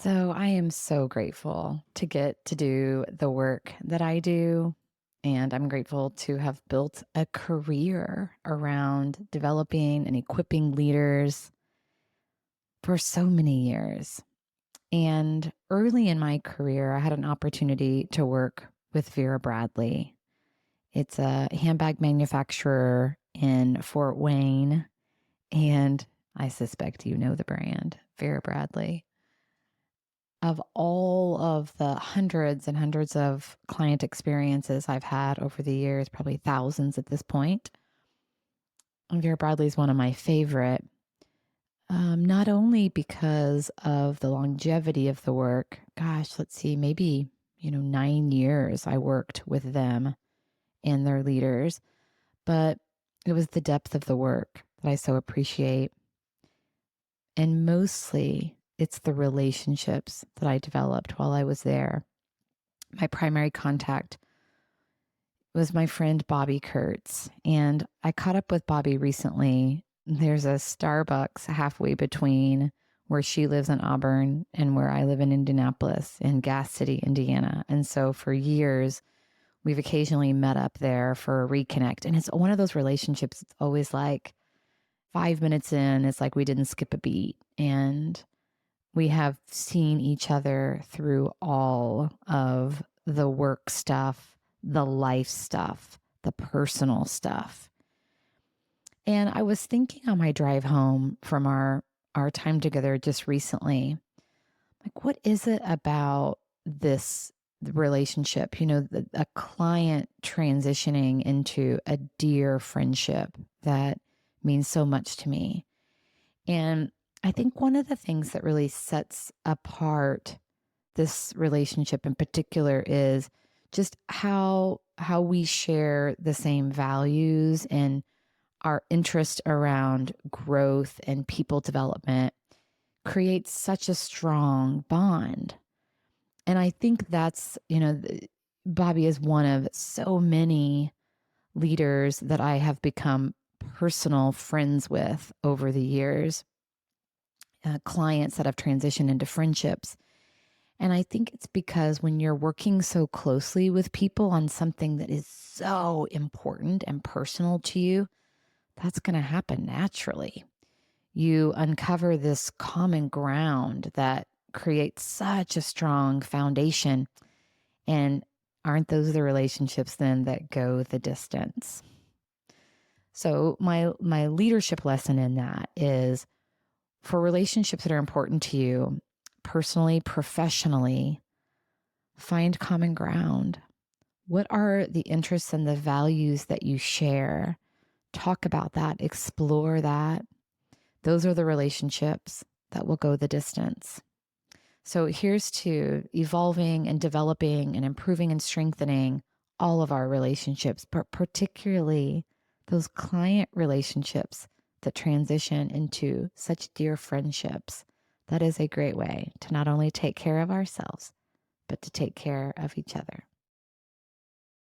So I am so grateful to get to do the work that I do. And I'm grateful to have built a career around developing and equipping leaders for so many years. And early in my career, I had an opportunity to work with Vera Bradley. It's a handbag manufacturer in Fort Wayne. And I suspect you know the brand, Vera Bradley. Of all of the hundreds and hundreds of client experiences I've had over the years, probably thousands at this point, Vera Bradley is one of my favorite, not only because of the longevity of the work. Gosh, let's see, maybe, 9 years I worked with them and their leaders, but it was the depth of the work that I so appreciate. And mostly it's the relationships that I developed while I was there. My primary contact was my friend Bobby Kurtz. And I caught up with Bobby recently. There's a Starbucks halfway between where she lives in Auburn and where I live in Indianapolis, in Gas City, Indiana. And so for years, we've occasionally met up there for a reconnect. And it's one of those relationships, it's always like 5 minutes in, it's like we didn't skip a beat. And we have seen each other through all of the work stuff, the life stuff, the personal stuff. And I was thinking on my drive home from our time together just recently, like, what is it about this relationship? A client transitioning into a dear friendship that means so much to me. And I think one of the things that really sets apart this relationship in particular is just how we share the same values and our interest around growth and people development creates such a strong bond. And I think that's, Bobby is one of so many leaders that I have become personal friends with over the years, clients that have transitioned into friendships. And I think it's because when you're working so closely with people on something that is so important and personal to you, that's going to happen naturally. You uncover this common ground that creates such a strong foundation. And aren't those the relationships then that go the distance? So my leadership lesson in that is, for relationships that are important to you, personally, professionally, find common ground. What are the interests and the values that you share? Talk about that, explore that. Those are the relationships that will go the distance. So here's to evolving and developing and improving and strengthening all of our relationships, but particularly those client relationships that transition into such dear friendships. That is a great way to not only take care of ourselves, but to take care of each other.